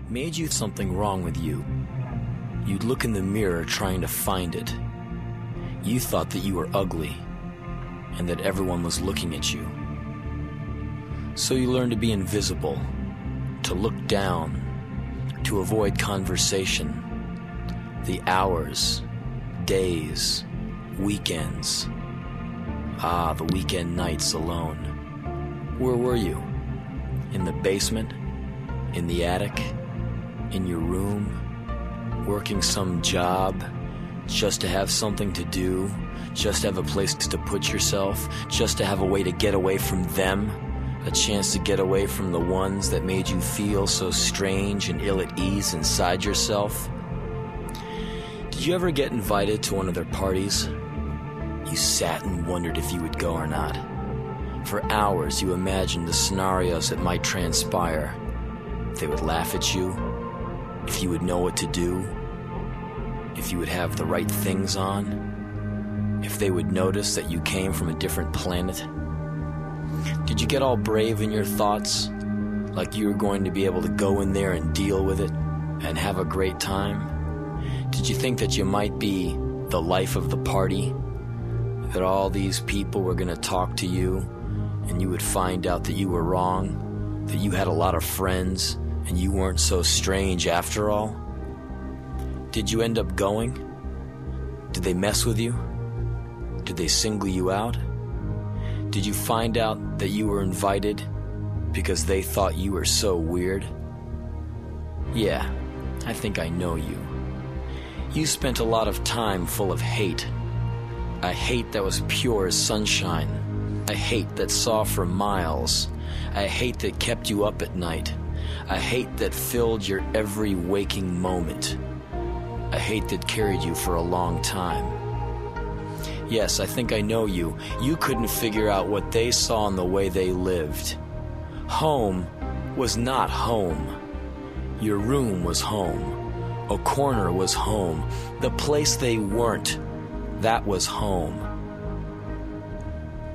made you something wrong with you. You'd look in the mirror trying to find it. You thought that you were ugly and that everyone was looking at you. So you learned to be invisible, to look down, to avoid conversation. The hours, days, weekends. The weekend nights alone. Where were you? In the basement? In the attic? In your room? Working some job? Just to have something to do? Just to have a place to put yourself? Just to have a way to get away from them? A chance to get away from the ones that made you feel so strange and ill at ease inside yourself? Did you ever get invited to one of their parties? You sat and wondered if you would go or not. For hours you imagined the scenarios that might transpire. If they would laugh at you, if you would know what to do, if you would have the right things on, if they would notice that you came from a different planet. Did you get all brave in your thoughts, like you were going to be able to go in there and deal with it and have a great time? Did you think that you might be the life of the party? That all these people were going to talk to you and you would find out that you were wrong, that you had a lot of friends and you weren't so strange after all? Did you end up going? Did they mess with you? Did they single you out? Did you find out that you were invited because they thought you were so weird? Yeah, I think I know you. You spent a lot of time full of hate. A hate that was pure as sunshine. A hate that saw for miles. A hate that kept you up at night. A hate that filled your every waking moment. A hate that carried you for a long time. Yes, I think I know you. You couldn't figure out what they saw in the way they lived. Home was not home. Your room was home. A corner was home. The place they weren't, that was home.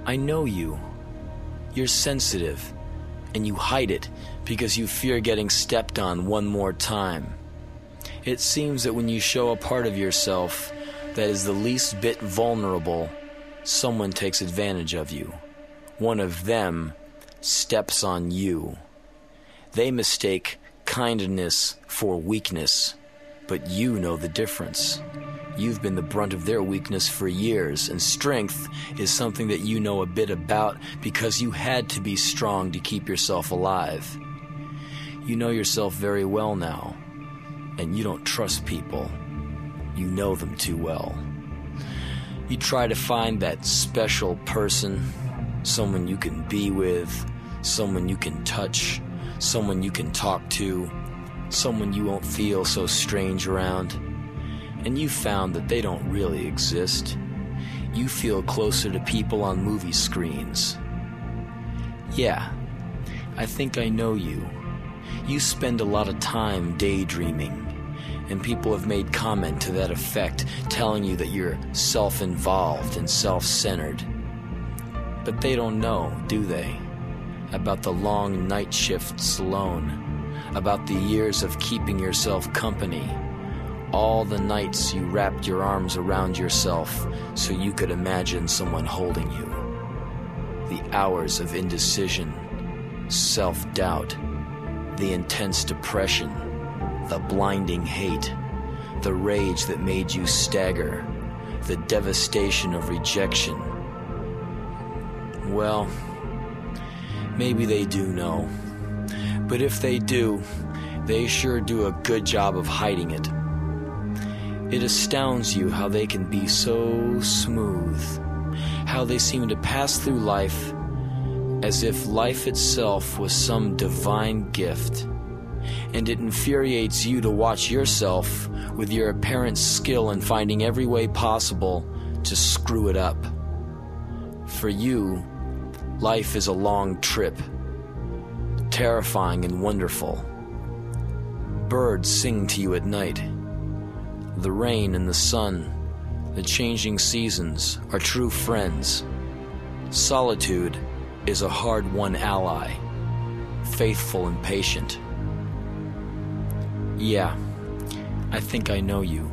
I know you. You're sensitive, and you hide it because you fear getting stepped on one more time. It seems that when you show a part of yourself that is the least bit vulnerable, someone takes advantage of you. One of them steps on you. They mistake kindness for weakness, but you know the difference. You've been the brunt of their weakness for years, and strength is something that you know a bit about because you had to be strong to keep yourself alive. You know yourself very well now, and you don't trust people. You know them too well. You try to find that special person, someone you can be with, someone you can touch, someone you can talk to, someone you won't feel so strange around. And you found that they don't really exist. You feel closer to people on movie screens. Yeah, I think I know you. You spend a lot of time daydreaming, and people have made comment to that effect, telling you that you're self-involved and self-centered. But they don't know, do they? About the long night shifts alone, about the years of keeping yourself company, all the nights you wrapped your arms around yourself so you could imagine someone holding you, the hours of indecision, self-doubt, the intense depression, the blinding hate, the rage that made you stagger, the devastation of rejection. Well, maybe they do know. But if they do, they sure do a good job of hiding it. It astounds you how they can be so smooth, how they seem to pass through life as if life itself was some divine gift. And it infuriates you to watch yourself with your apparent skill in finding every way possible to screw it up. For you, life is a long trip, terrifying and wonderful. Birds sing to you at night. The rain and the sun, the changing seasons are true friends. Solitude is a hard-won ally, faithful and patient. Yeah, I think I know you.